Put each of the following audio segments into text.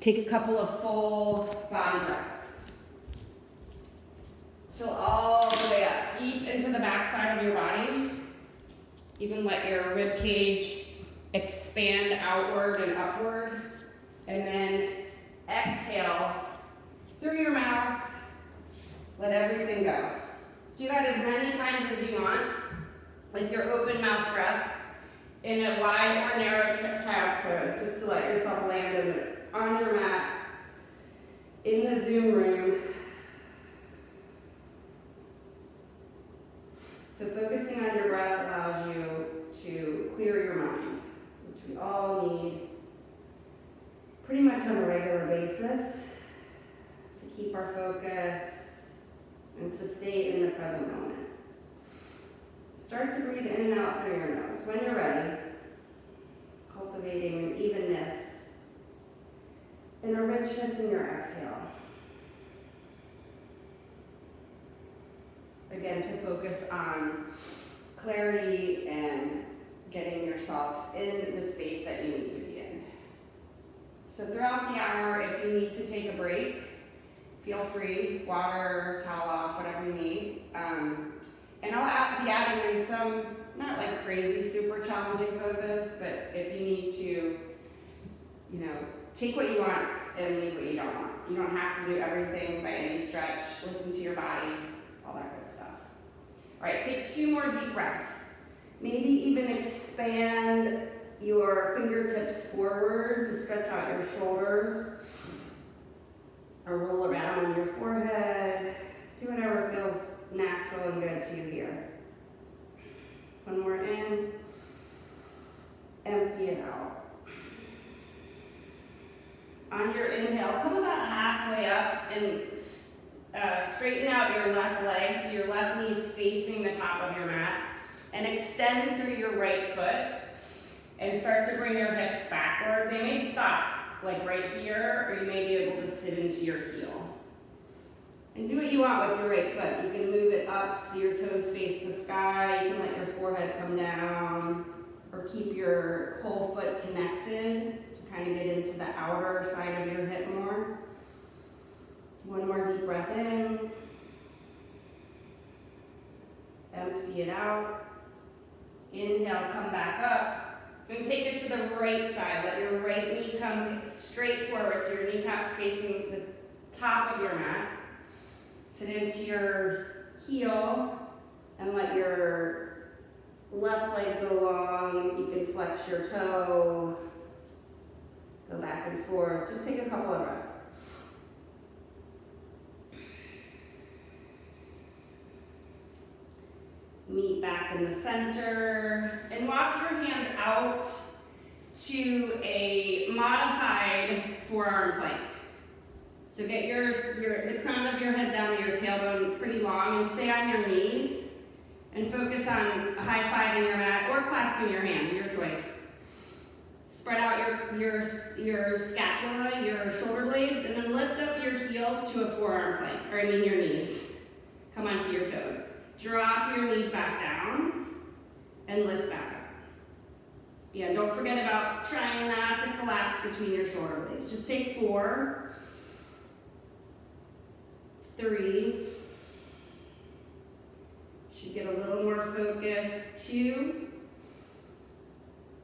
Take a couple of full body breaths. Fill all the way up, deep into the back side of your body. Even let your rib cage expand outward and upward. And then exhale through your mouth. Let everything go. Do that as many times as you want with your open mouth breath in a wide or narrow child's pose, just to let yourself land on your mat in the Zoom room. So focusing on your breath allows you to clear your mind, which we all need pretty much on a regular basis to keep our focus and to stay in the present moment. Start to breathe in and out through your nose. When you're ready, cultivating an evenness and a richness in your exhale. Again, to focus on clarity and getting yourself in the space that you need to be in. So throughout the hour, if you need to take a break, feel free, water, towel off, whatever you need. And I'll be adding in some, not like crazy, super challenging poses, but if you need to, take what you want and leave what you don't want. You don't have to do everything by any stretch. Listen to your body, all that good stuff. All right, take 2 more deep breaths. Maybe even expand your fingertips forward to stretch out your shoulders, or roll around on your forehead. Do whatever feels natural and good to you here. One more in. Empty it out. On your inhale, come about halfway up and straighten out your left leg, so your left knee is facing the top of your mat, and extend through your right foot and start to bring your hips backward. They may stop like right here, or you may be able to sit into your heel. And do what you want with your right foot. You can move it up so your toes face the sky. You can let your forehead come down, or keep your whole foot connected to kind of get into the outer side of your hip more. One more deep breath in. Empty it out. Inhale, come back up. And take it to the right side. Let your right knee come straight forward so your kneecaps facing the top of your mat. Sit into your heel and let your left leg go long. You can flex your toe. Go back and forth. Just take a couple of breaths. Meet back in the center and walk your hands out to a modified forearm plank. So get the crown of your head down to your tailbone pretty long and stay on your knees and focus on high-fiving your mat or clasping your hands, your choice. Spread out your scapula, your shoulder blades, and then lift up your heels to a forearm plank, your knees. Come onto your toes. Drop your knees back down and lift back up. Yeah, don't forget about trying not to collapse between your shoulder blades. Just take 4, 3, should get a little more focus, 2,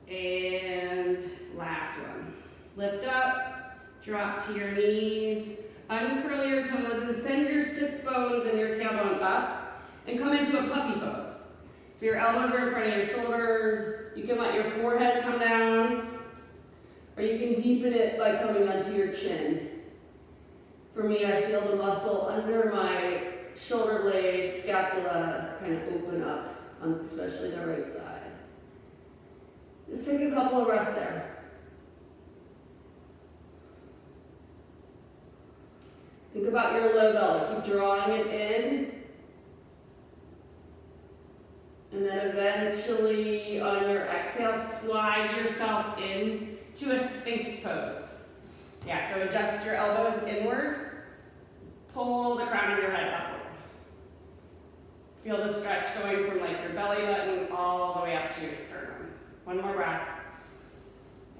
and last one. Lift up, drop to your knees, uncurl your toes, and send your sits bones and your tailbone up. And come into a puppy pose. So your elbows are in front of your shoulders. You can let your forehead come down, or you can deepen it by coming onto your chin. For me, I feel the muscle under my shoulder blade, scapula kind of open up, especially the right side. Just take a couple of breaths there. Think about your low belly. Keep drawing it in. And then eventually, on your exhale, slide yourself in to a Sphinx pose. Yeah, so adjust your elbows inward. Pull the crown of your head upward. Feel the stretch going from like your belly button all the way up to your sternum. One more breath.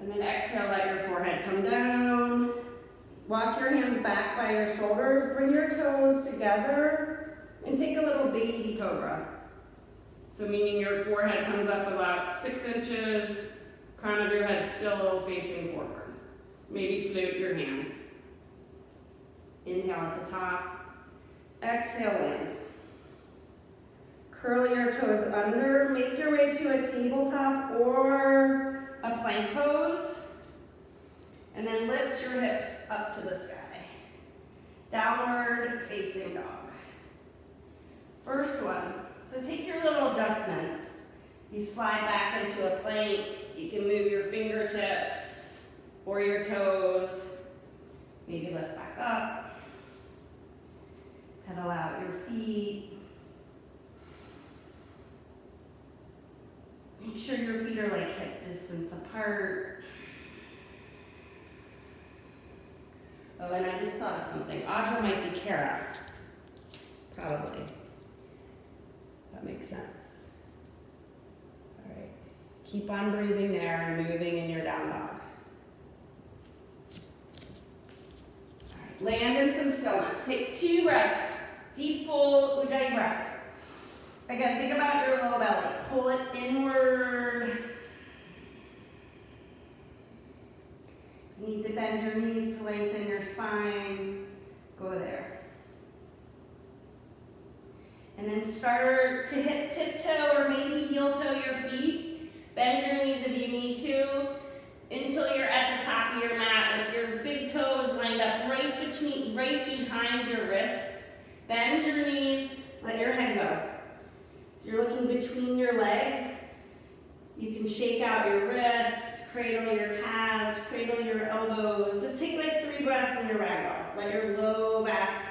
And then exhale, let your forehead come down. Walk your hands back by your shoulders. Bring your toes together and take a little baby cobra. So meaning your forehead comes up about 6 inches, crown of your head still facing forward. Maybe float your hands. Inhale at the top. Exhale, land. Curl your toes under. Make your way to a tabletop or a plank pose. And then lift your hips up to the sky. Downward facing dog. First one. So take your little adjustments. You slide back into a plank. You can move your fingertips or your toes. Maybe lift back up. Pedal out your feet. Make sure your feet are like hip distance apart. Oh, and I just thought of something. Audra might be Kara. Probably. That makes sense. All right. Keep on breathing there and moving in your down dog. All right. Land in some stillness. Take 2 breaths. Deep, full Ujjayi breaths. Again, think about your low belly. Pull it inward. You need to bend your knees to lengthen your spine. Go there. And then start to hit tiptoe or maybe heel toe your feet. Bend your knees if you need to until you're at the top of your mat with your big toes lined up right behind your wrists. Bend your knees, let your head go. So you're looking between your legs. You can shake out your wrists, cradle your calves, cradle your elbows. Just take like 3 breaths in your ragdoll. Let your low back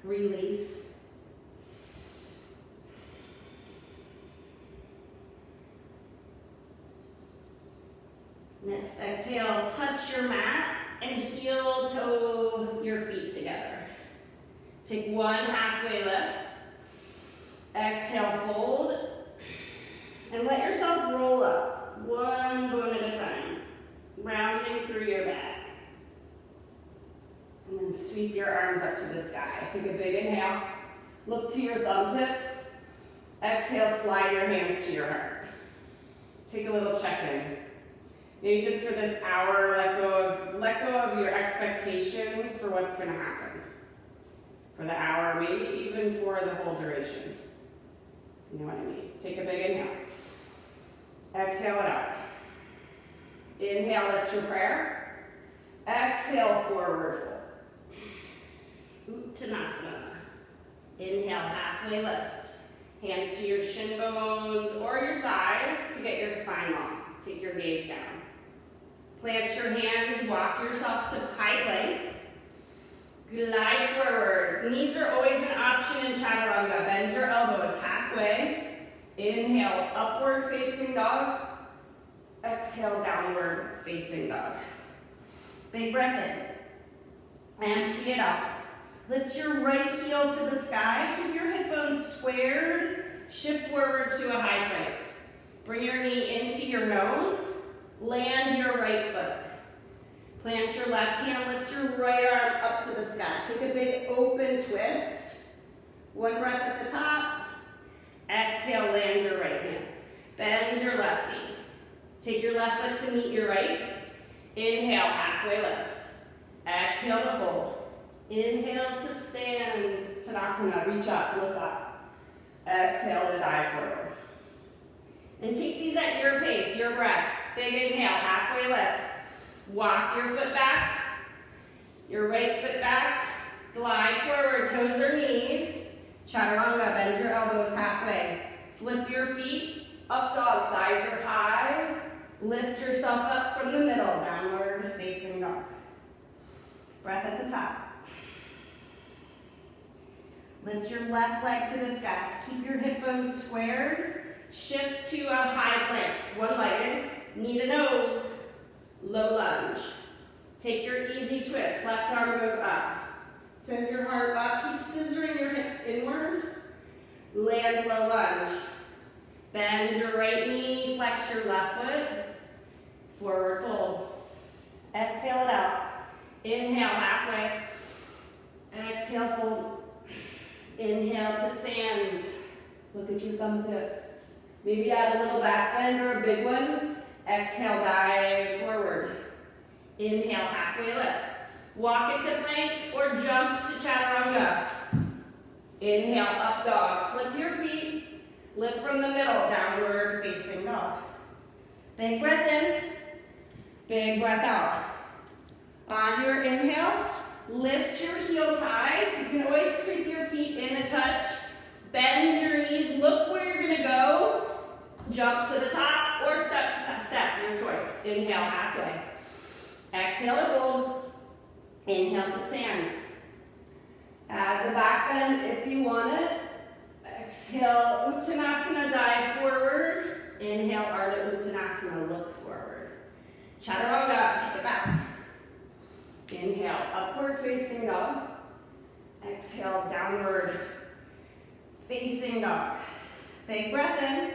release. Next, exhale, touch your mat and heel toe your feet together. Take 1 halfway lift. Exhale, fold. And let yourself roll up, 1 bone at a time, rounding through your back. And then sweep your arms up to the sky. Take a big inhale. Look to your thumb tips. Exhale, slide your hands to your heart. Take a little check-in. Maybe just for this hour, let go of your expectations for what's going to happen. For the hour, maybe even for the whole duration. You know what I mean? Take a big inhale. Exhale it out. Inhale, lift your prayer. Exhale, forward fold. Uttanasana. Inhale, halfway lift. Hands to your shin bones or your thighs to get your spine long. Take your gaze down. Plant your hands, walk yourself to high plank. Glide forward. Knees are always an option in chaturanga. Bend your elbows halfway. Inhale, upward facing dog. Exhale, downward facing dog. Big breath in. Empty it out. Lift your right heel to the sky. Keep your hip bones squared. Shift forward to a high plank. Bring your knee into your nose. Land your right foot. Plant your left hand, lift your right arm up to the sky. Take a big open twist. 1 breath at the top. Exhale, land your right hand. Bend your left knee. Take your left foot to meet your right. Inhale, halfway lift. Exhale to fold. Inhale to stand. Tadasana, reach up, look up. Exhale to dive forward. And take these at your pace, your breath. Big inhale, halfway lift. Walk your foot back, your right foot back. Glide forward, toes or knees. Chaturanga, bend your elbows halfway. Flip your feet, up dog, thighs are high. Lift yourself up from the middle, downward facing dog. Breath at the top. Lift your left leg to the sky. Keep your hip bones squared. Shift to a high plank, 1-legged, knee to nose, low lunge. Take your easy twist, left arm goes up. Send your heart up, keep scissoring your hips inward. Land low lunge. Bend your right knee, flex your left foot. Forward fold. Exhale it out. Inhale, halfway. Exhale, fold. Inhale to stand. Look at your thumb tips. Maybe add a little back bend or a big one. Exhale, dive forward. Inhale, halfway lift. Walk into plank or jump to chaturanga. Inhale, up dog. Flip your feet. Lift from the middle, downward facing dog. Big breath in. Big breath out. On your inhale, lift your heels high. You can always creep your feet in a touch. Bend your knees, look where you're gonna go. Jump to the top or step to step, your choice. Inhale, halfway. Exhale to fold. Inhale to stand. Add the back bend if you want it. Exhale, Uttanasana, dive forward. Inhale, Ardha Uttanasana, look forward. Chaturanga, take it back. Inhale, upward facing dog. Exhale, downward Facing dog. Big breath in.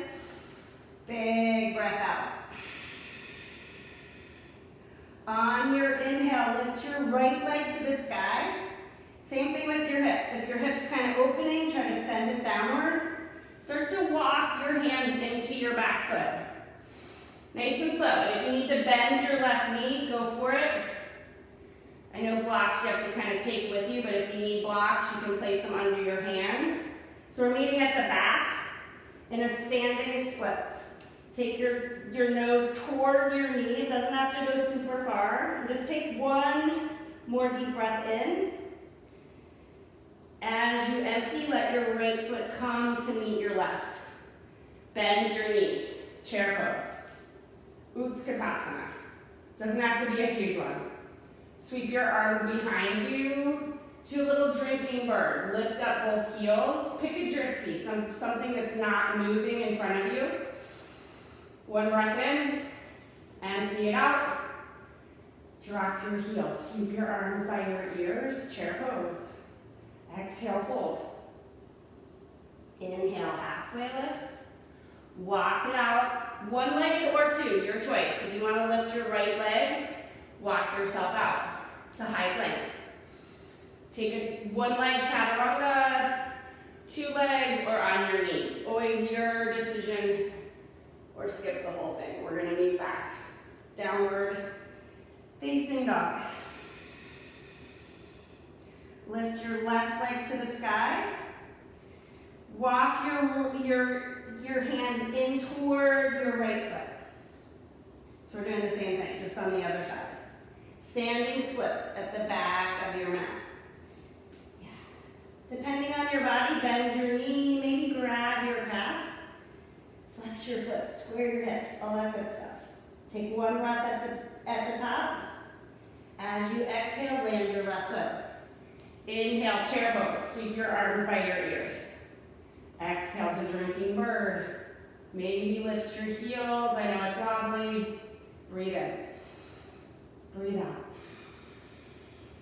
Big breath out. On your inhale, lift your right leg to the sky. Same thing with your hips. If your hips kind of opening, try to send it downward. Start to walk your hands into your back foot. Nice and slow. If you need to bend your left knee, go for it. I know blocks you have to kind of take with you, but if you need blocks, you can place them under your hands. So we're meeting at the back in a standing splits. Take your nose toward your knee. It doesn't have to go super far. Just take one more deep breath in. As you empty, let your right foot come to meet your left. Bend your knees. Chair pose. Utkatasana. Doesn't have to be a huge one. Sweep your arms behind you to a little drinking bird. Lift up both heels. Pick a dristy, something that's not moving in front of you. One breath in. Empty it out. Drop your heels. Sweep your arms by your ears. Chair pose. Exhale, fold. Inhale, halfway lift. Walk it out. One-legged or two, your choice. If you want to lift your right leg, walk yourself out to high plank. Take a one-leg chaturanga, two legs, or on your knees. Always your decision, Or skip the whole thing. We're gonna meet back. downward facing dog. Lift your left leg to the sky. Walk your hands in toward your right foot. So we're doing the same thing, just on the other side. Standing splits at the back of your mat. Yeah. Depending on your body, bend your knee, maybe grab your calf. Flex your foot, square your hips, all that good stuff. Take one breath at the top. As you exhale, land your left foot. Inhale, chair pose. Sweep your arms by your ears. Exhale to drinking bird. Maybe lift your heels. I know it's wobbly. Breathe in. Breathe out.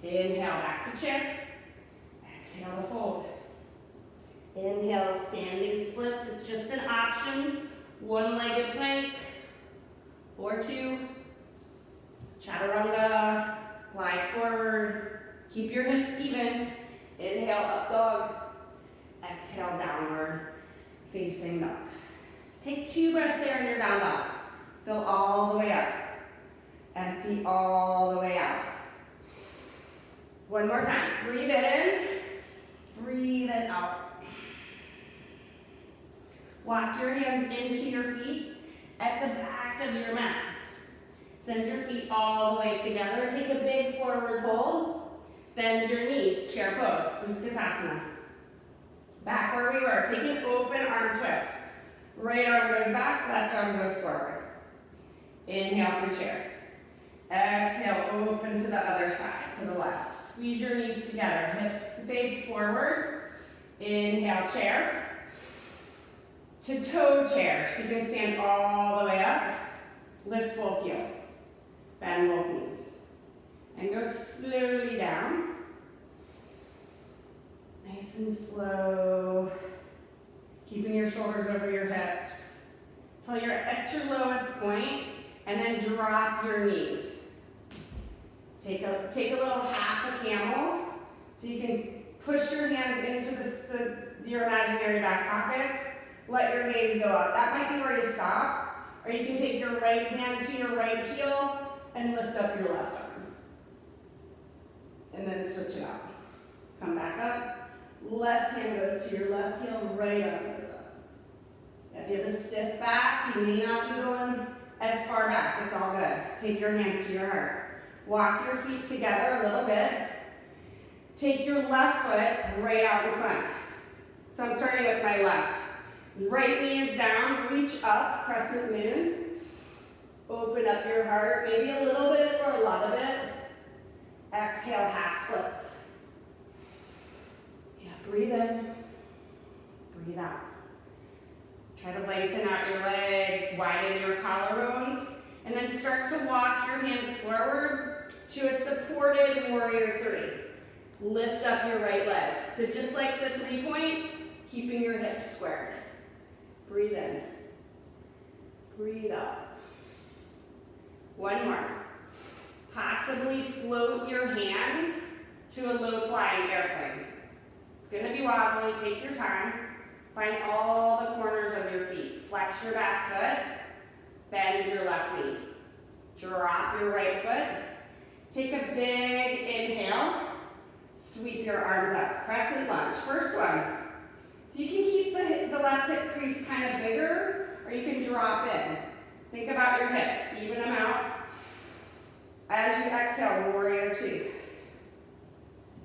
Inhale, back to chair. Exhale to fold. Inhale, standing splits. It's just an option. One-legged plank or two. Chaturanga. Glide forward. Keep your hips even. Inhale, up dog. Exhale, downward facing dog. Take 2 breaths there in your down dog. Fill all the way up. Empty all the way out. One more time. Breathe it in. Breathe it out. Walk your hands into your feet at the back of your mat. Send your feet all the way together. Take a big forward fold. Bend your knees. Chair pose. Utkatasana. Back where we were. Take an open arm twist. Right arm goes back, left arm goes forward. Inhale for chair. Exhale, open to the other side, to the left. Squeeze your knees together. Hips face forward. Inhale, chair. To toe chair. So you can stand all the way up. Lift both heels. Bend both knees. And go slowly down. Nice and slow. Keeping your shoulders over your hips. Till you're at your lowest point, and then drop your knees. Take a little half a camel, so you can push your hands into your imaginary back pockets. Let your gaze go up. That might be where you stop, or you can take your right hand to your right heel and lift up your left arm. And then switch it out. Come back up. Left hand goes to your left heel, right arm goes up. If you have a stiff back, you may not be going as far back. It's all good. Take your hands to your heart. Walk your feet together a little bit. Take your left foot right out in front. So I'm starting with my left. Right knee is down, reach up, crescent moon. Open up your heart, maybe a little bit or a lot of it. Exhale, half splits. Yeah, breathe in, breathe out. Try to lengthen out your leg, widen your collarbones, and then start to walk your hands forward to a supported warrior three. Lift up your right leg. So just like the 3-point, keeping your hips squared. Breathe in. Breathe out. One more. Possibly float your hands to a low-flying airplane. It's going to be wobbly. Take your time. Find all the corners of your feet. Flex your back foot. Bend your left knee. Drop your right foot. Take a big inhale. Sweep your arms up. Crescent lunge. First one. So you can keep the left hip crease kind of bigger, or you can drop in. Think about your hips. Even them out. As you exhale, warrior two.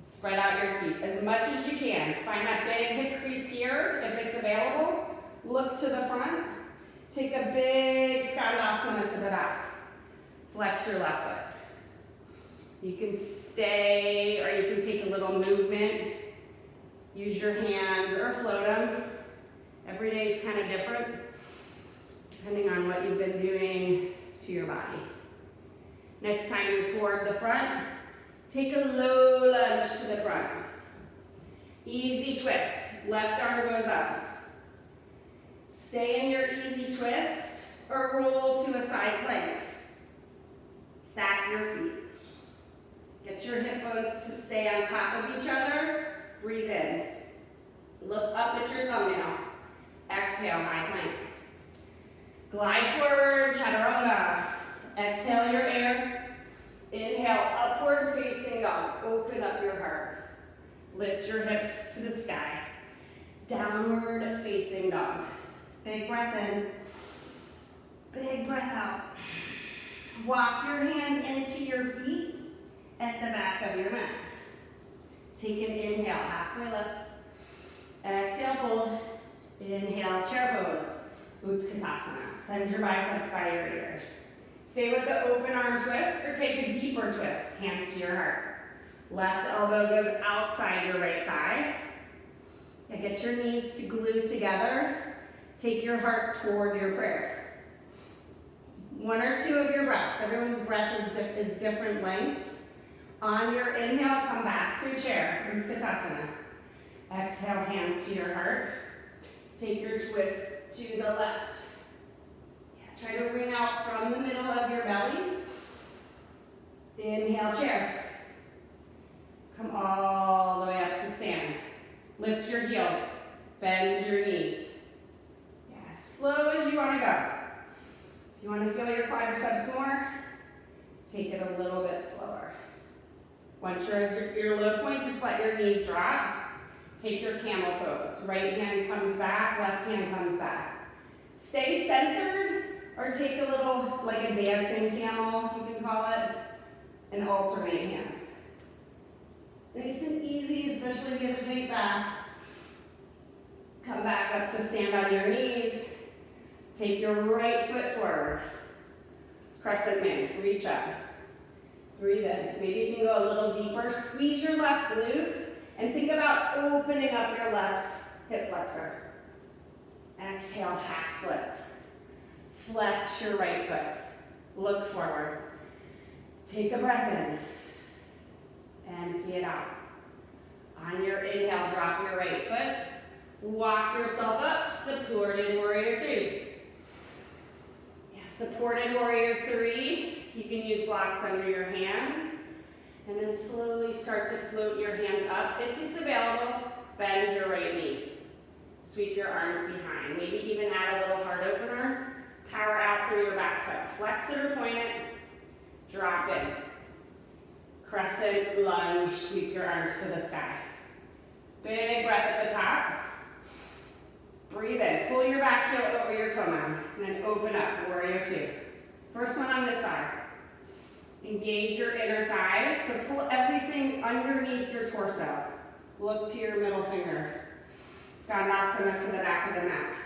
Spread out your feet as much as you can. Find that big hip crease here if it's available. Look to the front. Take a big Skandasana to the back. Flex your left foot. You can stay, or you can take a little movement. Use your hands or float them. Every day is kind of different, depending on what you've been doing to your body. Next time you're toward the front, take a low lunge to the front. Easy twist. Left arm goes up. Stay in your easy twist or roll to a side plank. Stack your feet. Get your hip bones to stay on top of each other. Breathe in. Look up at your thumbnail. Exhale, high plank. Glide forward, chaturanga. Exhale your air. Inhale, upward facing dog. Open up your heart. Lift your hips to the sky. Downward facing dog. Big breath in. Big breath out. Walk your hands into your feet at the back of your mat. Take an inhale, halfway lift. Exhale, fold. Inhale, chair pose. Utkatasana. Send your biceps by your ears. Stay with the open arm twist or take a deeper twist. Hands to your heart. Left elbow goes outside your right thigh. And get your knees to glue together. Take your heart toward your prayer. One or two of your breaths. Everyone's breath is different lengths. On your inhale, come back through chair, Utkatasana. Exhale, hands to your heart. Take your twist to the left. Yeah, try to bring out from the middle of your belly. Inhale, chair. Come all the way up to stand. Lift your heels. Bend your knees. Yeah, slow as you want to go. If you want to feel your quadriceps more, take it a little bit slower. Once you're at your low point, just let your knees drop. Take your camel pose. Right hand comes back, left hand comes back. Stay centered, or take a little, like a dancing camel, you can call it, and alternate hands. Nice and easy, especially if you have a tight back. Come back up to stand on your knees. Take your right foot forward. Crescent moon, reach up. Breathe in. Maybe you can go a little deeper. Squeeze your left glute and think about opening up your left hip flexor. Exhale, half splits. Flex your right foot. Look forward. Take a breath in. Empty it out. On your inhale, drop your right foot. Walk yourself up. Supported warrior three. Yeah, supported warrior three. You can use blocks under your hands, And then slowly start to float your hands up. If it's available, bend your right knee. Sweep your arms behind. Maybe even add a little heart opener. Power out through your back foot. Flex it or point it. Drop in. Crescent lunge. Sweep your arms to the sky. Big breath at the top. Breathe in. Pull your back heel over your toe mound. And then open up. Warrior two. First one on this side. Engage your inner thighs. So pull everything underneath your torso. Look to your middle finger. Skandasana to the back of the mat.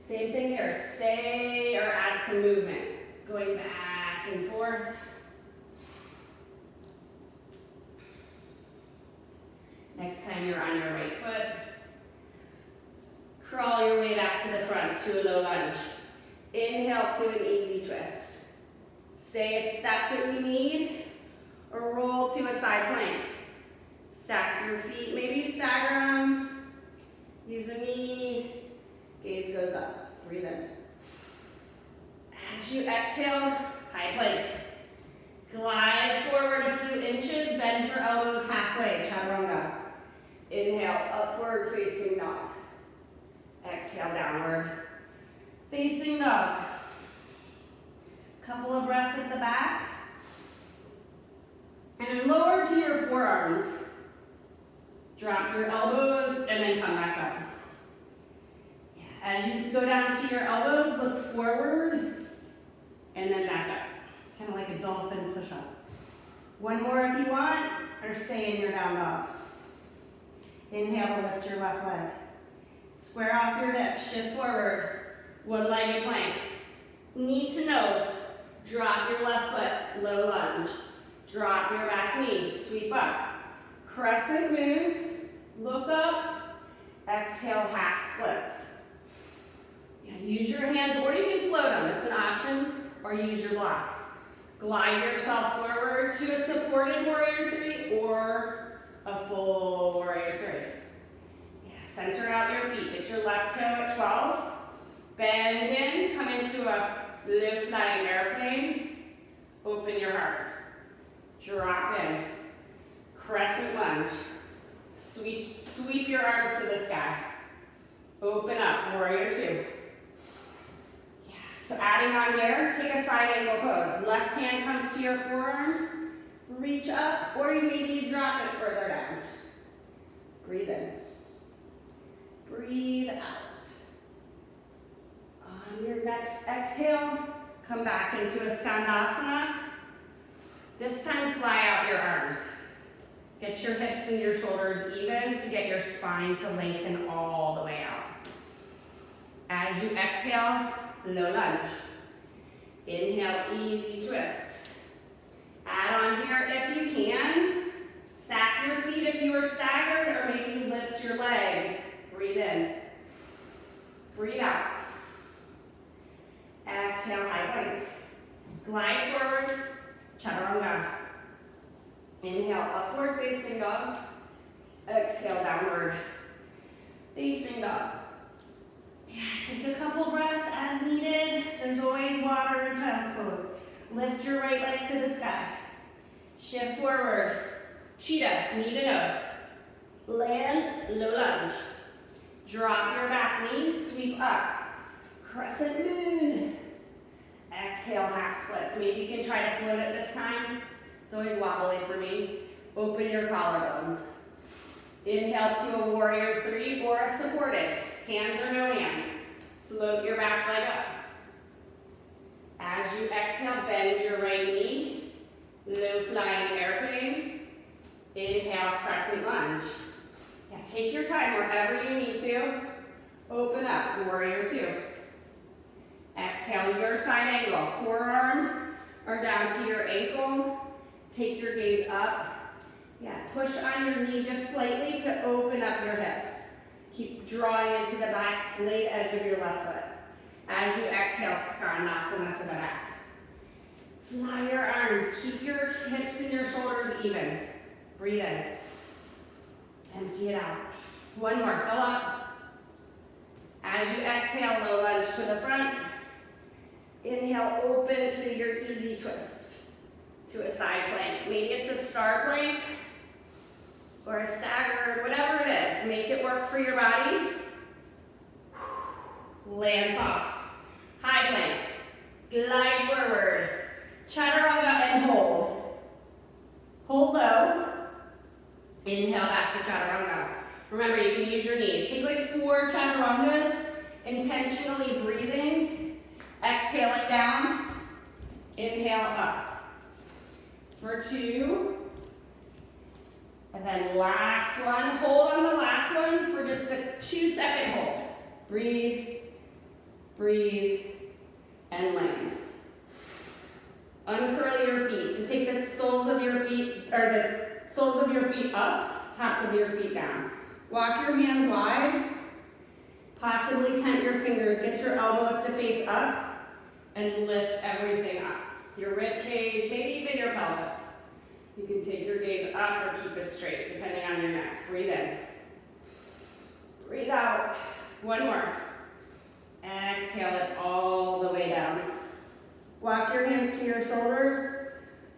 Same thing here. Stay or add some movement. Going back and forth. Next time you're on your right foot, crawl your way back to the front to a low lunge. Inhale to an easy twist. Stay if that's what you need, or roll to a side plank. Stack your feet, maybe stagger them. Use a knee, gaze goes up, breathe in. As you exhale, high plank. Glide forward a few inches, bend your elbows halfway, chaturanga. Inhale, upward facing dog. Exhale, downward facing dog. Couple of breaths at the back. And then lower to your forearms. Drop your elbows and then come back up. As you go down to your elbows, look forward and then back up. Kind of like a dolphin push-up. One more if you want, or stay in your down dog. Inhale to lift your left leg. Square off your hips, shift forward. One-legged plank. Knee to nose. Drop your left foot, low lunge. Drop your back knee, sweep up. Crescent moon, look up. Exhale, half splits. Use your hands, or you can float them. It's an option, or use your blocks. Glide yourself forward to a supported warrior three or a full warrior three. Center out your feet. Get your left toe at 12. Bend in, come into a low flying airplane. Open your heart. Drop in. Crescent lunge. Sweep your arms to the sky. Open up, warrior two. So adding on here, take a side angle pose. Left hand comes to your forearm, reach up, or maybe you drop it further down. Breathe in. Breathe out. On your next exhale, come back into a Skandasana. This time, fly out your arms. Get your hips and your shoulders even to get your spine to lengthen all the way out. As you exhale, low lunge. Inhale, easy twist. Add on here if you can. Stack your feet if you are staggered, or maybe lift your leg. Breathe in. Breathe out. Exhale, high plank. Glide forward, chaturanga. Inhale, upward facing dog. Exhale, downward facing dog. Take a couple breaths as needed. There's always water in child's pose. Lift your right leg to the sky. Shift forward. Cheetah, knee to nose. Land, low lunge. Drop your back knee, sweep up. Crescent moon. Exhale, half splits. Maybe you can try to float it this time. It's always wobbly for me. Open your collarbones. Inhale to a warrior three or a supported. Hands or no hands. Float your back leg up. As you exhale, bend your right knee. Low flying airplane. Inhale, crescent lunge. Take your time wherever you need to. Open up, warrior two. Exhale, your side angle. Forearm or down to your ankle. Take your gaze up. Push on your knee just slightly to open up your hips. Keep drawing into the back, blade edge of your left foot. As you exhale, Skandasana to the back. Fly your arms. Keep your hips and your shoulders even. Breathe in. Empty it out. One more, fill up. As you exhale, low lunge to the front. Inhale, open to your easy twist. to a side plank. Maybe it's a star plank or a staggered, whatever it is. Make it work for your body. Land soft. High plank. Glide forward. Chaturanga and hold. Hold low. Inhale back to chaturanga. Remember, you can use your knees. Take like 4 chaturangas, intentionally breathing. Exhaling down. Inhale up. For 2. And then last one. Hold on the last one for just a 2-second hold. Breathe. Breathe. And land. Uncurl your feet. So take the soles of your feet, or the soles of your feet up, tops of your feet down. Walk your hands wide. Possibly tent your fingers. Get your elbows to face up and lift everything up. Your rib cage, maybe even your pelvis. You can take your gaze up or keep it straight, depending on your neck. Breathe in. Breathe out. One more. Exhale it all the way down. Walk your hands to your shoulders.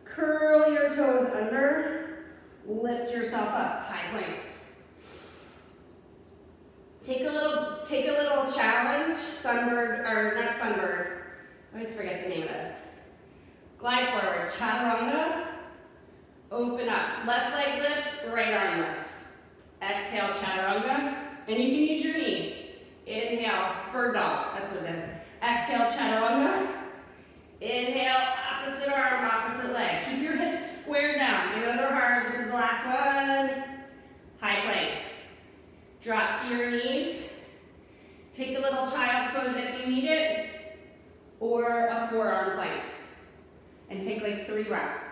Curl your toes under. Lift yourself up. High plank. Take a little challenge. Sunbird, or not sunbird. I always forget the name of this. Glide forward. Chaturanga. Open up. Left leg lifts, right arm lifts. Exhale, chaturanga. And you can use your knees. Inhale, bird dog. That's what it is. Exhale, chaturanga. Inhale, opposite arm, opposite leg. Keep your hips squared down. I know they're hard. This is the last one. High plank. Drop to your knees. Take a little child's pose if you need it, or a forearm plank. And take like 3 breaths.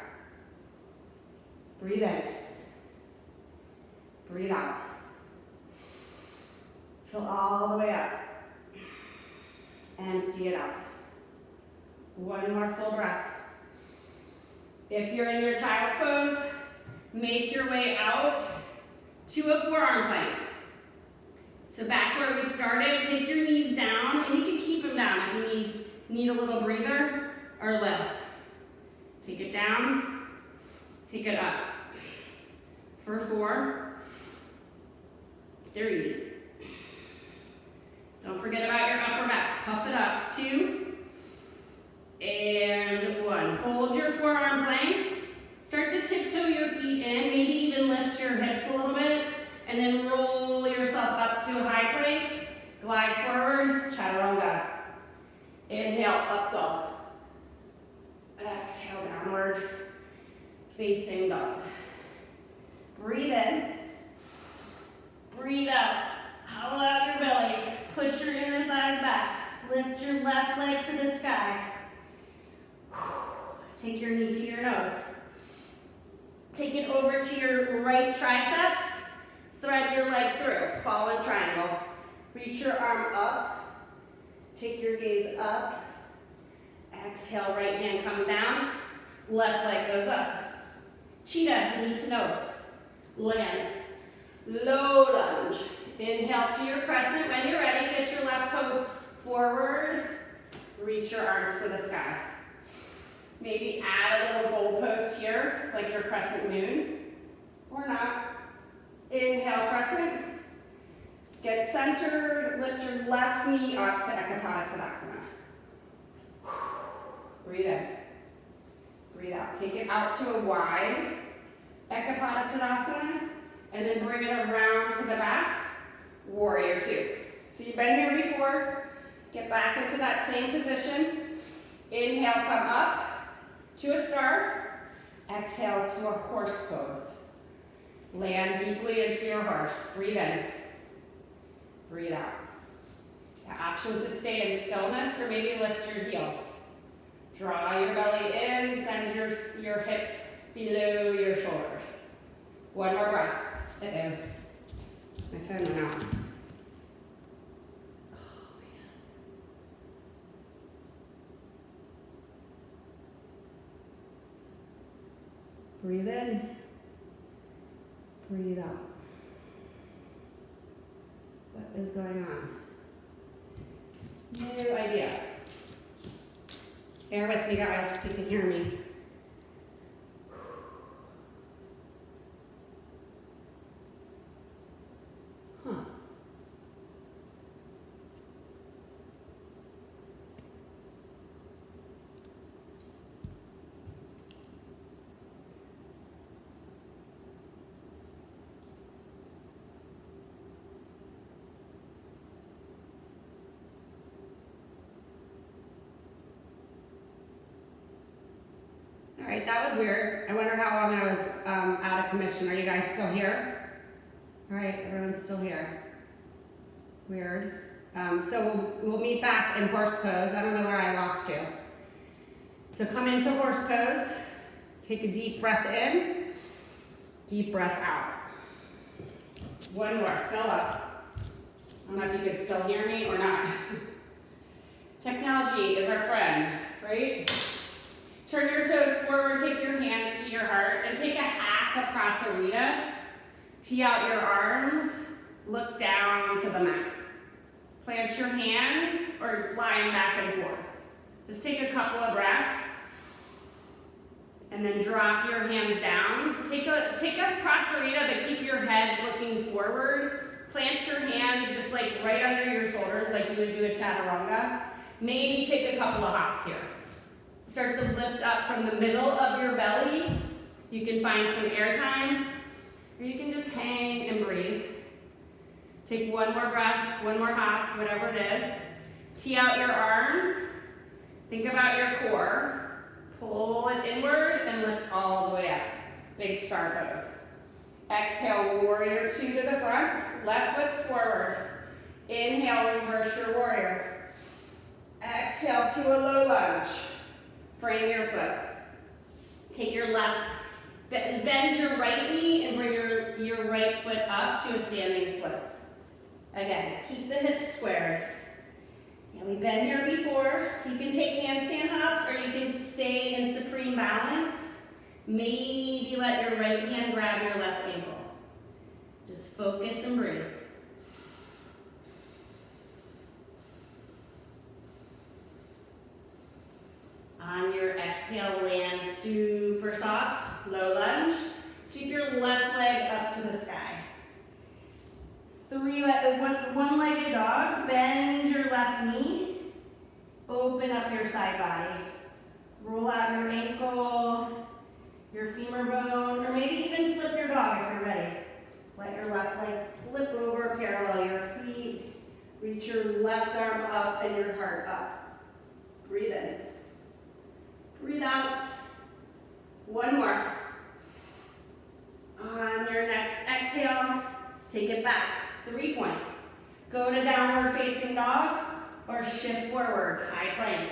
Breathe in. Breathe out. Fill all the way up. Empty it out. One more full breath. If you're in your child's pose, make your way out to a forearm plank. So back where we started, take your knees down, and you can keep them down if you need a little breather or lift. Take it down, take it up. For 4, 3. Don't forget about your upper back. Puff it up. 2, and 1. Hold your forearm plank. Start to tiptoe your feet in. Maybe even lift your hips a little bit. And then roll yourself up to a high plank. Glide forward. Chaturanga. Inhale, up dog. Exhale, downward. Facing dog. Breathe in. Breathe out. Hollow out your belly. Push your inner thighs back. Lift your left leg to the sky. Take your knee to your nose. Take it over to your right tricep. Thread your leg through. Fall in triangle. Reach your arm up. Take your gaze up. Exhale, right hand comes down. Left leg goes up. Cheetah, knee to nose. Land. Low lunge. Inhale to your crescent. When you're ready, get your left toe forward. Reach your arms to the sky. Maybe add a little goalpost here, like your crescent moon, or not. Inhale, crescent. Get centered. Lift your left knee up to Ekapada Tadasana. Breathe in. Breathe out. Take it out to a wide Ekapada Tadasana, and then bring it around to the back. Warrior 2. So you've been here before. Get back into that same position. Inhale, come up to a star. Exhale to a horse pose. Land deeply into your horse. Breathe in. Breathe out. The option to stay in stillness or maybe lift your heels. Draw your belly in, send your hips below your shoulders. One more breath. Uh-oh. My phone went out. Breathe in. Breathe out. What is going on? No idea. Bear with me, guys, if you can hear me. that was weird. I wonder how long I was out of commission. Are you guys still here? All right, everyone's still here. Weird. So we'll meet back in horse pose. I don't know where I lost you. So come into horse pose. Take a deep breath in, deep breath out. One more, fill up. I don't know if you can still hear me or not. Technology is our friend, right? Turn your toes forward, take your hands to your heart, and take a half a prasarita. Tee out your arms, look down to the mat. Plant your hands or flying back and forth. Just take a couple of breaths. And then drop your hands down. Take a prasarita, but keep your head looking forward. Plant your hands just like right under your shoulders, like you would do a chaturanga. Maybe take a couple of hops here. Start to lift up from the middle of your belly. You can find some air time, or you can just hang and breathe. Take one more breath, one more hop, whatever it is. Tee out your arms. Think about your core. Pull it inward and lift all the way up. Big star pose. Exhale, warrior two to the front. Left foot's forward. Inhale, reverse your warrior. Exhale to a low lunge. Frame your foot. Take your left, bend your right knee and bring your right foot up to a standing splits. Again, keep the hips squared. And we been here before. You can take handstand hops or you can stay in supreme balance. Maybe let your right hand grab your left ankle. Just focus and breathe. On your exhale, land super soft, low lunge. Sweep your left leg up to the sky. One-legged dog, bend your left knee, open up your side body. Roll out your ankle, your femur bone, or maybe even flip your dog if you're ready. Let your left leg flip over, parallel your feet. Reach your left arm up and your heart up. Breathe in. Breathe out. One more. On your next exhale, take it back. 3-point. Go to downward facing dog or shift forward, high plank.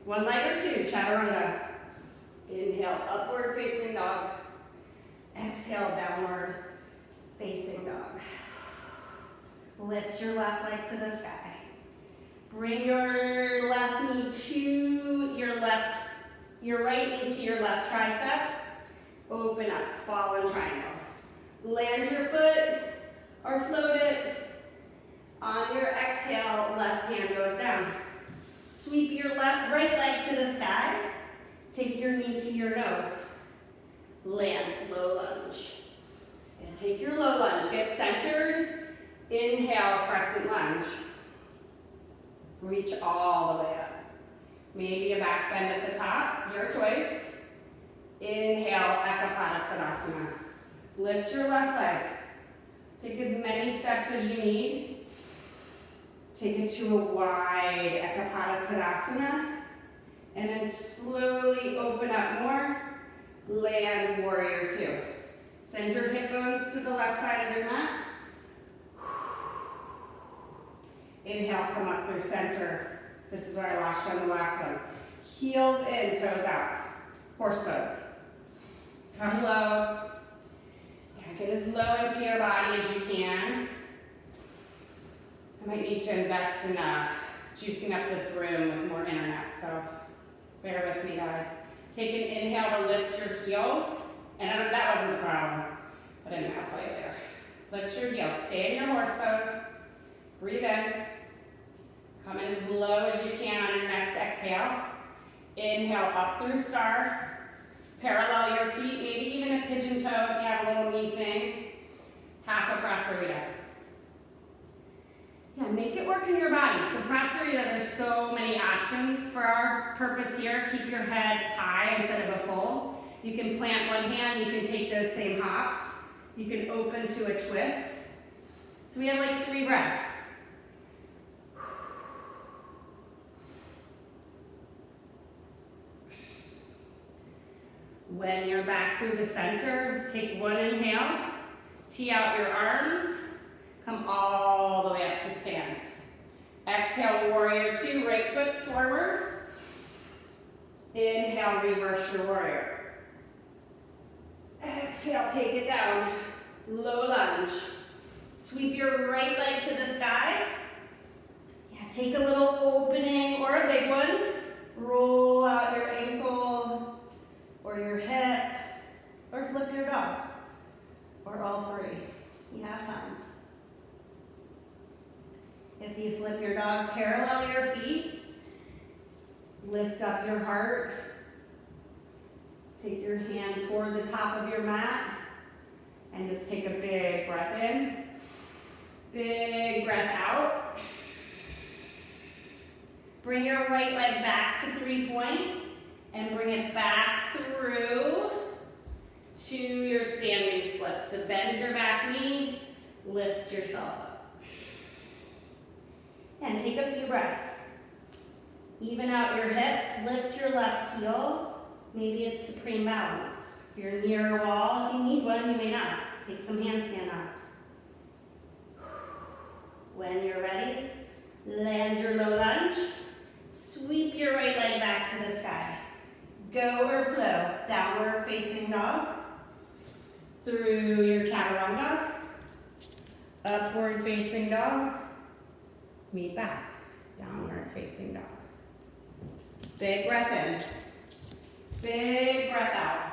One leg or two, chaturanga. Inhale, upward facing dog. Exhale, downward facing dog. Lift your left leg to the sky. Bring your left knee to your right knee to your left tricep. Open up, fallen triangle. Land your foot or float it. On your exhale, left hand goes down. Sweep your right leg to the sky. Take your knee to your nose. Land, low lunge. And take your low lunge. Get centered. Inhale, crescent lunge. Reach all the way up. Maybe a back bend at the top, your choice. Inhale, Ekapada Tadasana. Lift your left leg. Take as many steps as you need. Take it to a wide Ekapada Tadasana. And then slowly open up more. Land warrior two. Send your hip bones to the left side of your mat. Inhale, come up through center. This is where I lost you on the last one. Heels in, toes out. Horse pose. Come low. Yeah, get as low into your body as you can. I might need to invest in juicing up this room with more internet, so bear with me, guys. Take an inhale to lift your heels. And that wasn't the problem, but anyway, I'll tell you later. Lift your heels. Stay in your horse pose. Breathe in. Come in as low as you can on your next exhale. Inhale up through star. Parallel your feet, maybe even a pigeon toe if you have a little knee thing. Half a prasarita. Yeah, make it work in your body. So prasarita, there's so many options for our purpose here. Keep your head high instead of a full. You can plant one hand, you can take those same hops. You can open to a twist. So we have like 3 breaths. When you're back through the center, take one inhale, tee out your arms, come all the way up to stand. Exhale, warrior two, right foot's forward. Inhale, reverse your warrior. Exhale, take it down, low lunge. Sweep your right leg to the sky. Yeah, take a little opening or a big one. Roll out your ankle or your hip or flip your dog or all three. You have time. If you flip your dog, parallel your feet. Lift up your heart. Take your hand toward the top of your mat and just take a big breath in. Big breath out. Bring your right leg back to 3-point and bring it back through to your standing split. So bend your back knee, lift yourself up. And take a few breaths. Even out your hips, lift your left heel. Maybe it's supreme balance. If you're near a wall, if you need one, you may not. Take some handstand ups. When you're ready, land your low lunge. Sweep your right leg back to the sky. Go or flow, downward facing dog. Through your chaturanga. Upward facing dog. Meet back, downward facing dog. Big breath in. Big breath out.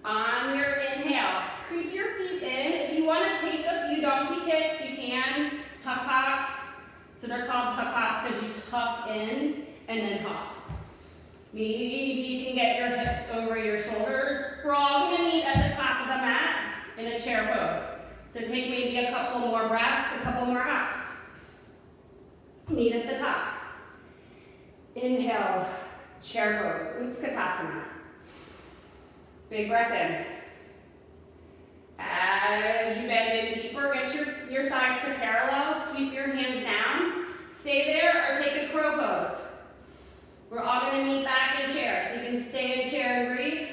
On your inhale, creep your feet in. If you want to take a few donkey kicks, you can. Tuck hops. So they're called tuck hops because you tuck in and then hop. Maybe you can get your hips over your shoulders. We're all going to meet at the top of the mat in a chair pose. So take maybe a couple more breaths, a couple more hops. Meet at the top. Inhale, chair pose, Utkatasana. Big breath in. As you bend in deeper, get your thighs to parallel, sweep your hands down. Stay there or take a crow pose. We're all going to meet back in chair, so you can stay in chair and breathe,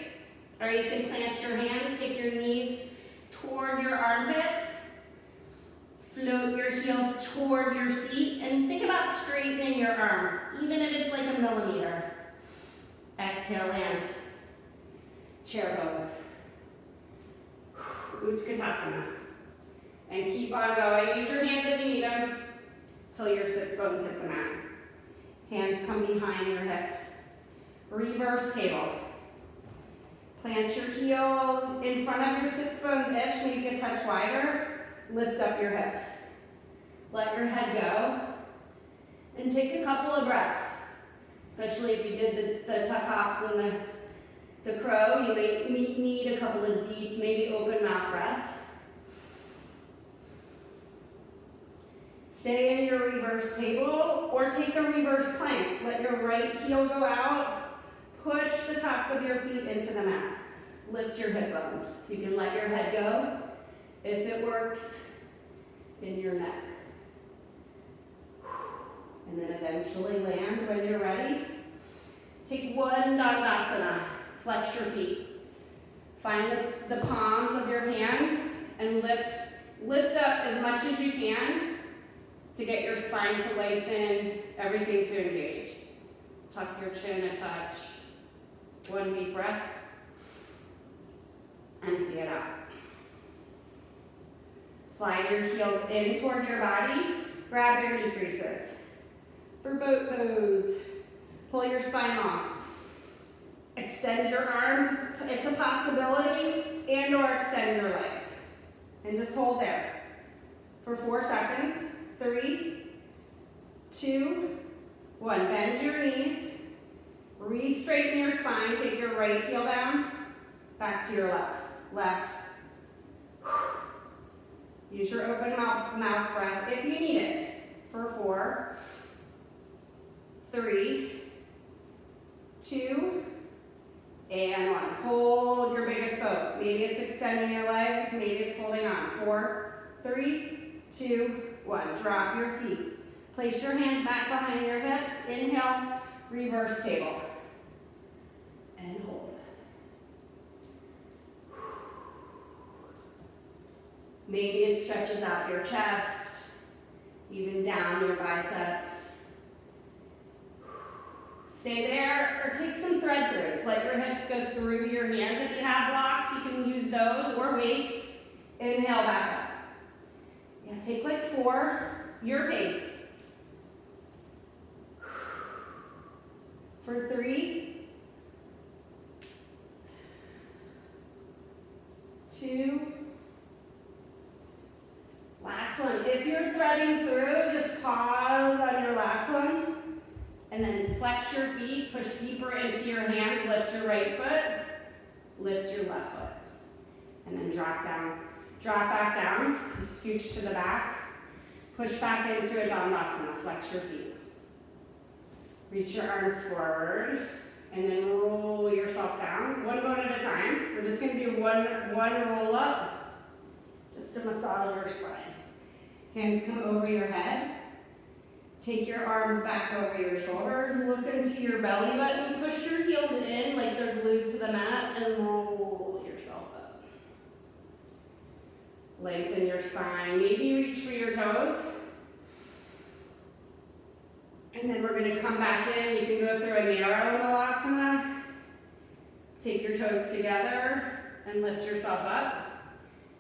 or you can plant your hands, take your knees toward your armpits, float your heels toward your seat, and think about straightening your arms, even if it's like a millimeter. Exhale, land. Chair pose. Utkatasana. And keep on going. Use your hands if you need them till your sits bones hit the mat. Hands come behind your hips. Reverse table. Plant your heels in front of your sits bones-ish, maybe a touch wider. Lift up your hips. Let your head go. And take a couple of breaths. Especially if you did the tuck hops and the crow, you may need a couple of deep, maybe open mouth breaths. Stay in your reverse table or take a reverse plank. Let your right heel go out. Push the tops of your feet into the mat. Lift your hip bones. You can let your head go if it works in your neck. And then eventually land when you're ready. Take one Dandasana. Flex your feet. Find the palms of your hands and lift up as much as you can to get your spine to lengthen, everything to engage. Tuck your chin a touch. One deep breath. Empty it out. Slide your heels in toward your body. Grab your knee creases. For boat pose, pull your spine long. Extend your arms, it's a possibility, and or extend your legs. And just hold there for 4 seconds. 3, 2, 1. Bend your knees, re-straighten your spine, take your right heel down, back to your left. Use your open mouth breath if you need it. For 4, 3, 2, and 1. Hold your biggest boat. Maybe it's extending your legs, maybe it's holding on. 4, 3, 2, 1. Drop your feet. Place your hands back behind your hips. Inhale, reverse table. And hold. Maybe it stretches out your chest, even down your biceps. Stay there or take some thread throughs. Let your hips go through your hands. If you have blocks, you can use those or weights. Inhale back up. Yeah, take like 4, your pace. For 3, 2, last one. If you're threading through, just pause on your last one and then flex your feet, push deeper into your hands, lift your right foot, lift your left foot, and then drop down. Drop back down, scooch to the back, push back into a Dandasana, flex your feet. Reach your arms forward, and then roll yourself down, one bone at a time. We're just gonna do one roll up, just to massage your spine. Hands come over your head. Take your arms back over your shoulders, look into your belly button, push your heels in like they're glued to the mat, and roll yourself up. Lengthen your spine, maybe reach for your toes. And then we're gonna come back in. You can go through a narrow Malasana. Take your toes together and lift yourself up.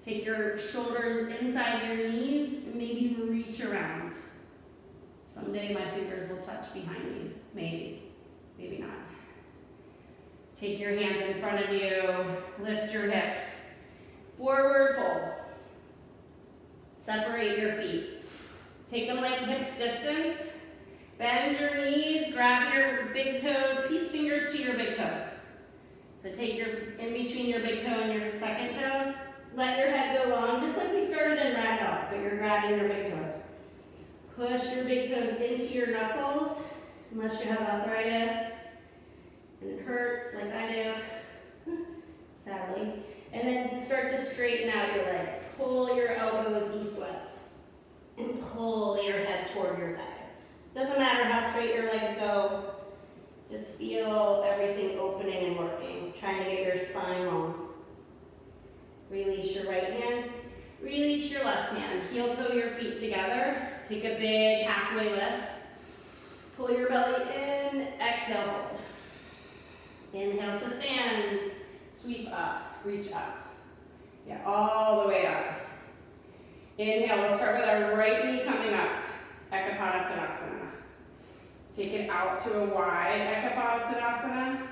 Take your shoulders inside your knees and maybe reach around. Someday my fingers will touch behind me. Maybe, maybe not. Take your hands in front of you. Lift your hips. Forward fold. Separate your feet. Take them like hips distance. Bend your knees, grab your big toes, piece fingers to your big toes. So take your, in between your big toe and your second toe, let your head go long, just like we started in ragdoll, but you're grabbing your big toes. Push your big toes into your knuckles, unless you have arthritis, and it hurts like I do, sadly. And then start to straighten out your legs. Pull your elbows east-west, and pull your head toward your thighs. Doesn't matter how straight your legs go, just feel everything opening and working, trying to get your spine long. Release your right hand, release your left hand. Heel toe your feet together, take a big halfway lift. Pull your belly in, exhale fold. Inhale to stand, sweep up, reach up. Yeah, all the way up. Inhale, we'll start with our right knee coming up. Ekapada Tadasana. Take it out to a wide Ekapada Tadasana.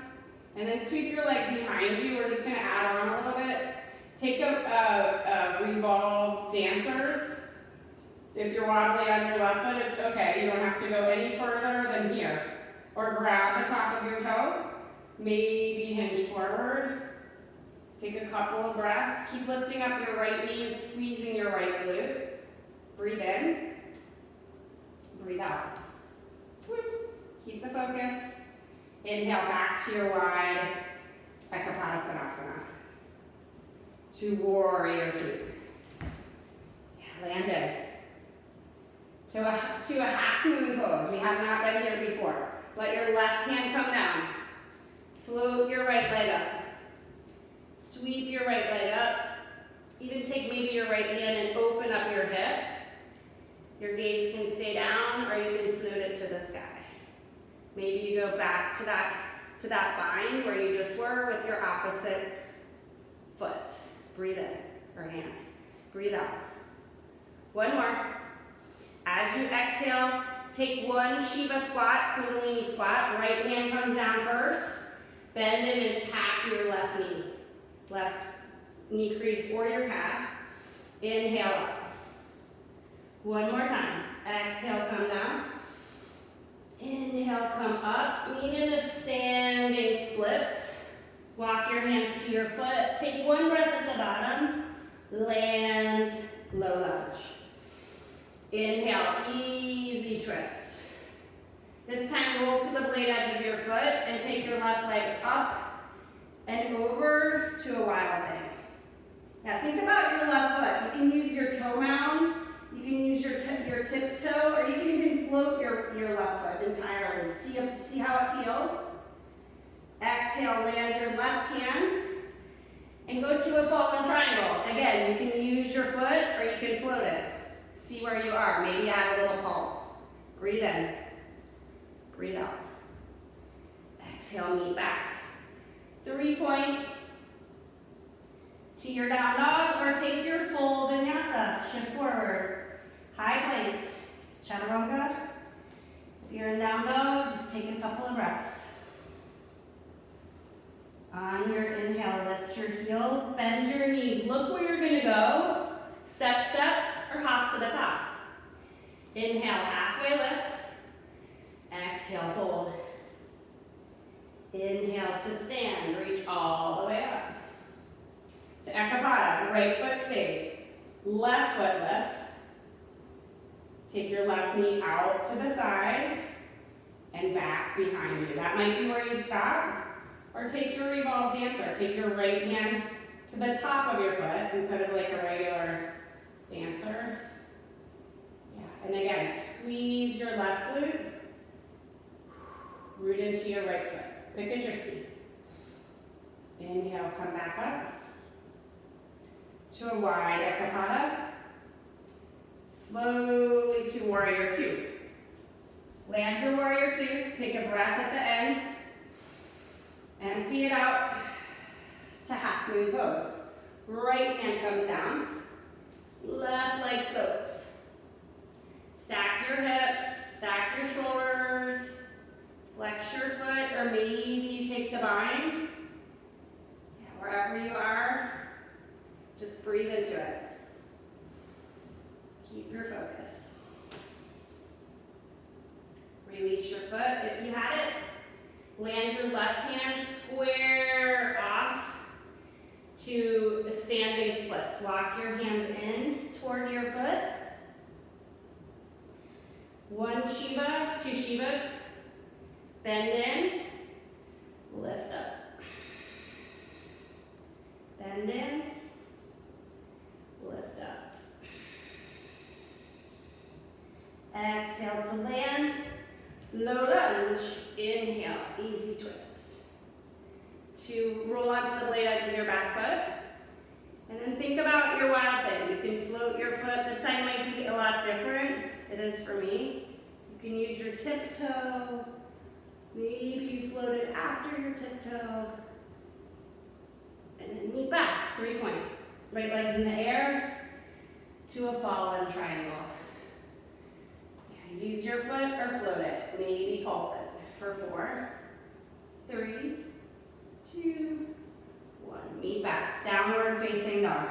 And then sweep your leg behind you. We're just going to add on a little bit. Take a revolved dancers. If you're wobbly on your left foot, it's okay. You don't have to go any further than here. Or grab the top of your toe. Maybe hinge forward. Take a couple of breaths. Keep lifting up your right knee and squeezing your right glute. Breathe in. Breathe out. Keep the focus. Inhale back to your wide Ekapada Tadasana. To warrior two. Yeah, land in. To a half moon pose. We have not been here before. Let your left hand come down. Float your right leg up. Sweep your right leg up. Even take maybe your right hand and open up your hip. Your gaze can stay down or you can float it to the sky. Maybe you go back to that bind where you just were with your opposite foot. Breathe in, or hand. Breathe out. One more. As you exhale, take one Shiva squat, Kundalini squat. Right hand comes down first. Bend in and tap your left knee. Left knee crease or your calf. Inhale up. One more time. Exhale, come down. Inhale, come up. Meet in a standing splits. Walk your hands to your foot. Take one breath at the bottom. Land, low lunge. Inhale, easy twist. This time roll to the blade edge of your foot and take your left leg up and over to a wild thing. Now think about your left foot. You can use your toe mound, you can use your tip toe, or you can even float your left foot entirely. See how it feels? Exhale, land your left hand and go to a fallen triangle. Again, you can use your foot see where you are. Maybe add a little pulse. Breathe in. Breathe out. Exhale, knee back. 3-point to your down dog, or take your full vinyasa. Shift forward. High plank. Chaturanga. If you're in down dog, just take a couple of breaths. On your inhale, lift your heels, bend your knees. Look where you're gonna go. Step, step, or hop to the top. Inhale, halfway lift. Exhale, fold. Inhale to stand, reach all the way up. To Ekapada, right foot stays. Left foot lifts. Take your left knee out to the side and back behind you. That might be where you stop. Or take your revolve dancer. Take your right hand to the top of your foot instead of like a regular dancer. Yeah, and again, squeeze your left glute. Root into your right foot. Pick at your seat. Inhale, come back up. To a wide Ekapada. Slowly to warrior two. Land your warrior two. Take a breath at the end. Empty it out to half moon pose. Right hand comes down. Left leg floats. Stack your hips, stack your shoulders. Flex your foot, or maybe you take the bind. Yeah, wherever you are, just breathe into it. Keep your focus. Release your foot if you had it. Land your left hand square off to the standing splits. Walk your hands in toward your foot. One Shiva, two Shivas. Bend in, lift up. Bend in, lift up. Exhale to land. Low lunge. Inhale, easy twist. To roll onto the blade edge of your back foot. And then think about your wild thing. You can float your foot. This side might be a lot different. It is for me. You can use your tiptoe. Maybe you float it after your tiptoe. And then knee back, 3-point. Right legs in the air to a fallen triangle. Yeah, use your foot or float it. Maybe pulse it for 4, 3, 2, 1. Knee back, downward facing dog.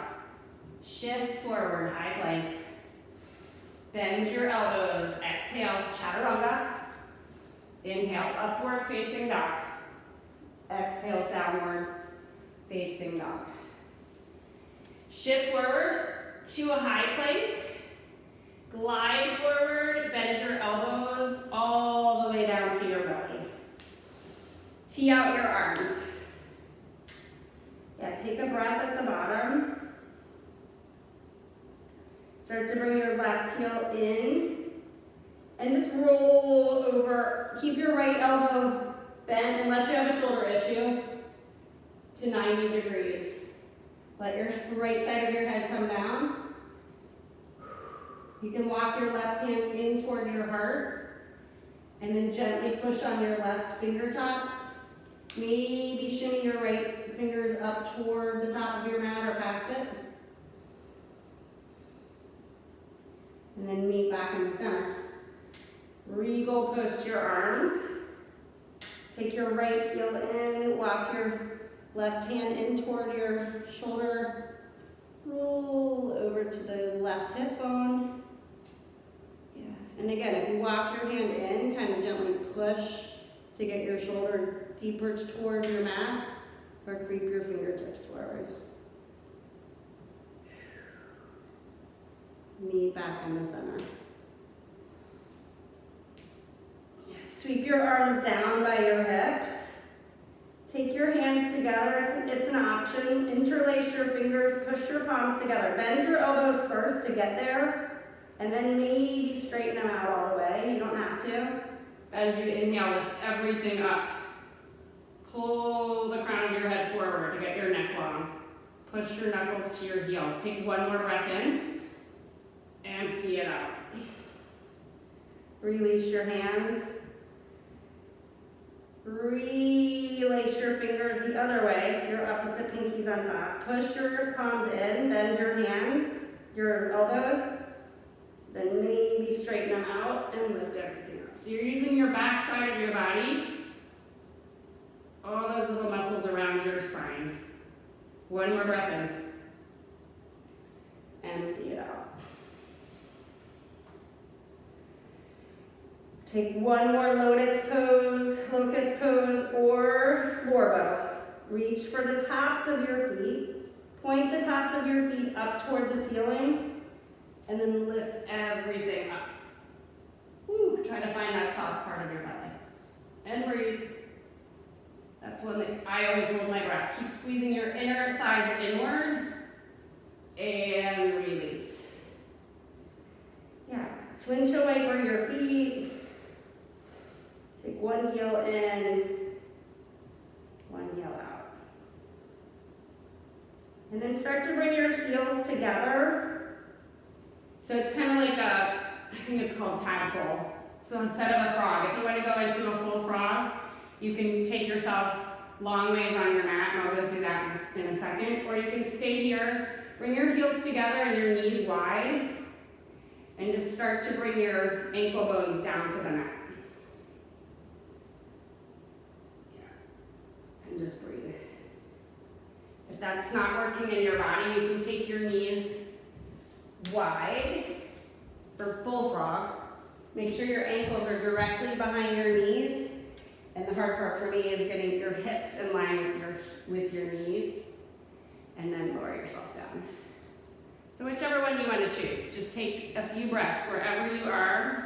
Shift forward, high plank. Bend your elbows. Exhale, chaturanga. Inhale, upward facing dog. Exhale, downward facing dog. Shift forward to a high plank. Glide forward, bend your elbows all the way down to your belly. Tee out your arms. Yeah, take a breath at the bottom. Start to bring your left heel in. And just roll over. Keep your right elbow bent, unless you have a shoulder issue, to 90 degrees. Let your right side of your head come down. You can walk your left hand in toward your heart, and then gently push on your left fingertips. Maybe shimmy your right fingers up toward the top of your mat or past it. And then meet back in the center. Regal post your arms. Take your right heel in, walk your left hand in toward your shoulder. Roll over to the left hip bone. Yeah. And again, if you walk your hand in, kind of gently push to get your shoulder deeper toward your mat, or creep your fingertips forward. Knee back in the center. Sweep your arms down by your hips. Take your hands together, it's an option. Interlace your fingers, push your palms together. Bend your elbows first to get there, and then maybe straighten them out all the way. You don't have to. As you inhale, lift everything up. Pull the crown of your head forward to get your neck long. Push your knuckles to your heels. Take one more breath in. Empty it out. Release your hands. Relace your fingers the other way, so your opposite pinky's on top. Push your palms in, bend your hands, your elbows, then maybe straighten them out and lift everything up. So you're using your back side of your body, all those little muscles around your spine. One more breath in. Empty it out. Take one more lotus pose, locust pose, or floor bow. Reach for the tops of your feet. Point the tops of your feet up toward the ceiling, and then lift everything up. Woo, try to find that soft part of your belly. And breathe. That's one that I always hold my breath. Keep squeezing your inner thighs inward, and release. Yeah, windshield wiper your feet. Take one heel in, one heel out. And then start to bring your heels together. So it's kind of like I think it's called tadpole. So instead of a frog, if you want to go into a full frog, you can take yourself long ways on your mat, and I'll go through that in a second. Or you can stay here, bring your heels together and your knees wide, and just start to bring your ankle bones down to the mat. And just breathe. If that's not working in your body, you can take your knees wide for full frog. Make sure your ankles are directly behind your knees. And the hard part for me is getting your hips in line with your knees. And then lower yourself down. So whichever one you want to choose, just take a few breaths wherever you are.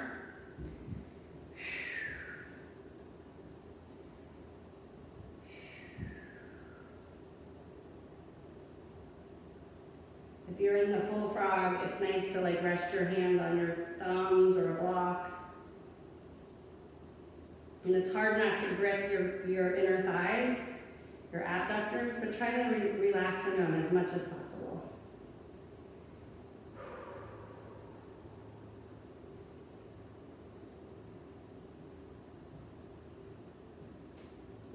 If you're in the full frog, it's nice to like rest your hands on your thumbs or a block. And it's hard not to grip your inner thighs, your abductors, but try to relax into them as much as possible.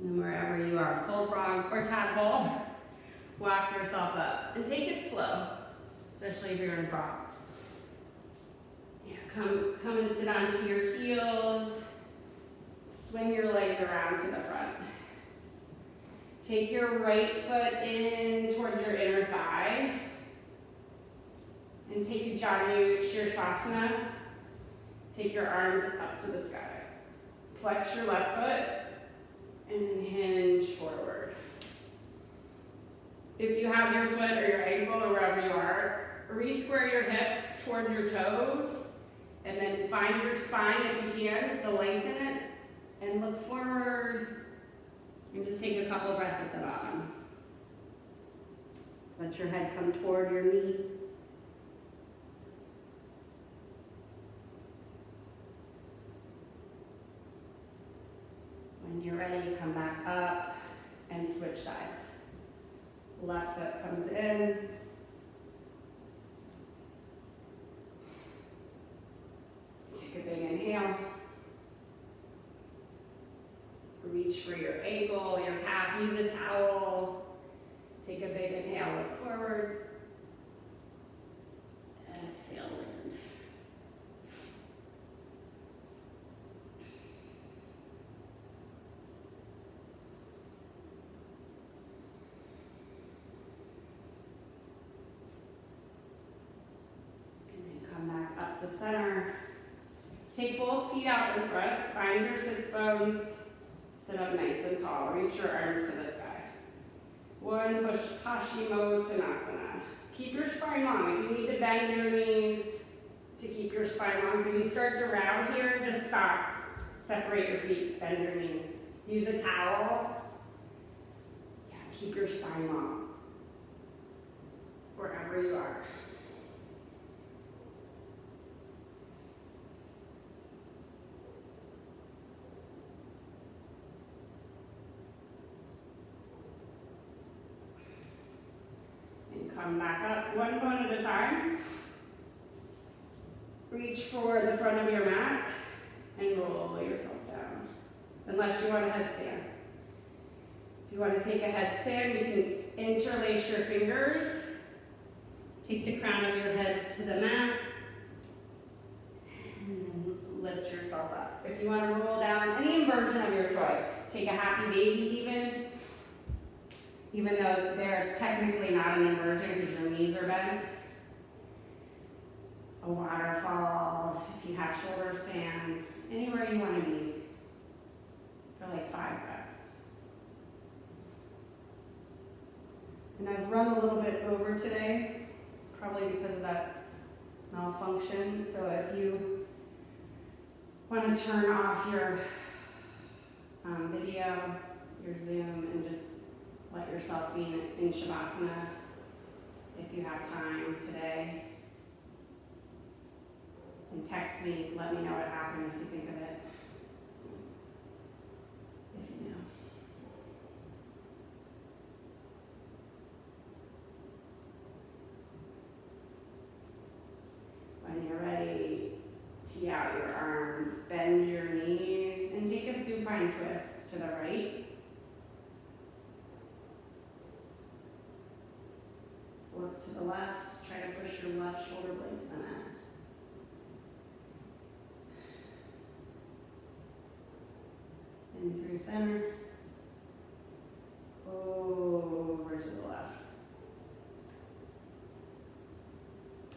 And wherever you are, full frog or tadpole, walk yourself up and take it slow, especially if you're in frog. Yeah, come and sit onto your heels. Swing your legs around to the front. Take your right foot in towards your inner thigh. And take a Janu Shirsasana. Take your arms up to the sky. Flex your left foot and then hinge forward. If you have your foot or your ankle or wherever you are, re-square your hips toward your toes and then find your spine if you can, to lengthen it. And look forward, and just take a couple breaths at the bottom. Let your head come toward your knee. When you're ready, come back up and switch sides. Left foot comes in. Take a big inhale. Reach for your ankle, your calf, use a towel. Take a big inhale, look forward. Exhale, land. And then come back up to center. Take both feet out in front, find your sits bones. Sit up nice and tall. Reach your arms to the sky. One, push Paschimottanasana. Keep your spine long. If you need to bend your knees to keep your spine long. So if you start to round here, just stop. Separate your feet, bend your knees. Use a towel. Yeah, keep your spine long. Wherever you are. Come back up, one bone at a time. reach for the front of your mat and roll yourself down, unless you want a headstand. If you want to take a headstand, you can interlace your fingers, take the crown of your head to the mat, and then lift yourself up. If you want to roll down, any inversion of your choice, take a happy baby even though there it's technically not an inversion because your knees are bent. A waterfall, if you have shoulder stand, anywhere you want to be for like 5 breaths. And I've run a little bit over today, probably because of that malfunction. So if you want to turn off your video, your Zoom, and just let yourself be in Shavasana if you have time today. And text me, let me know what happened if you think of it. If you know. When you're ready, tee out your arms, bend your knees, and take a supine twist to the right. Work to the left, try to push your left shoulder blade to the mat. In through center, over to the left.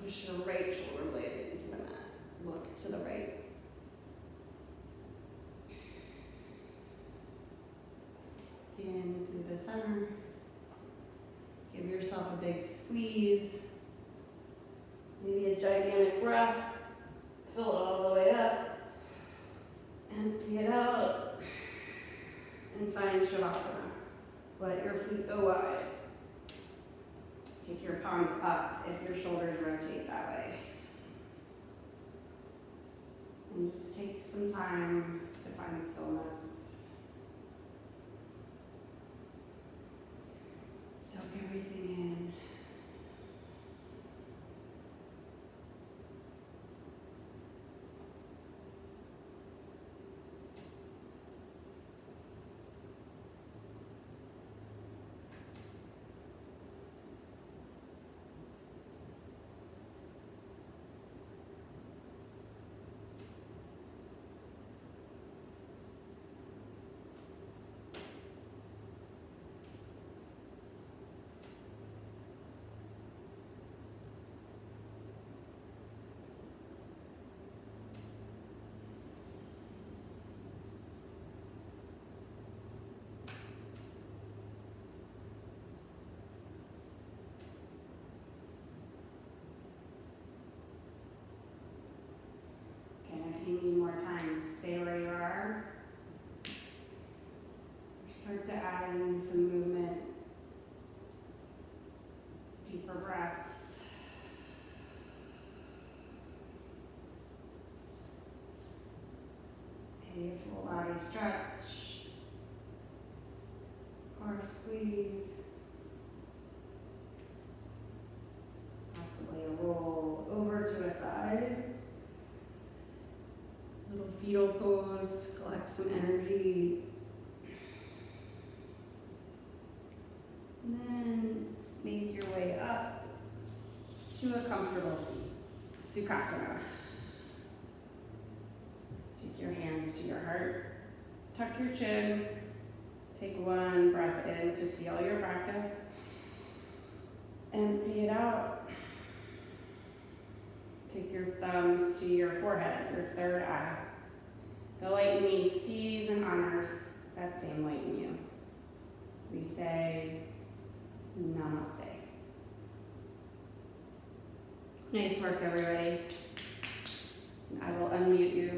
Push your right shoulder blade into the mat. Look to the right. In through the center. Give yourself a big squeeze. Maybe a gigantic breath. Fill it all the way up. Empty it out. And find Shavasana. Let your feet go wide. Take your palms up if your shoulders rotate that way. And just take some time to find stillness. Soak everything in. If you need more time, stay where you are. Start to add in some movement, deeper breaths. A full body stretch or squeeze. Possibly a roll over to a side. Little fetal pose, collect some energy. And then make your way up to a comfortable seat, Sukhasana. Take your hands to your heart, tuck your chin, take one breath in to seal your practice. Empty it out. Take your thumbs to your forehead, your third eye. The light in me sees and honors that same light in you. We say, Namaste. Nice work, everybody. I will unmute you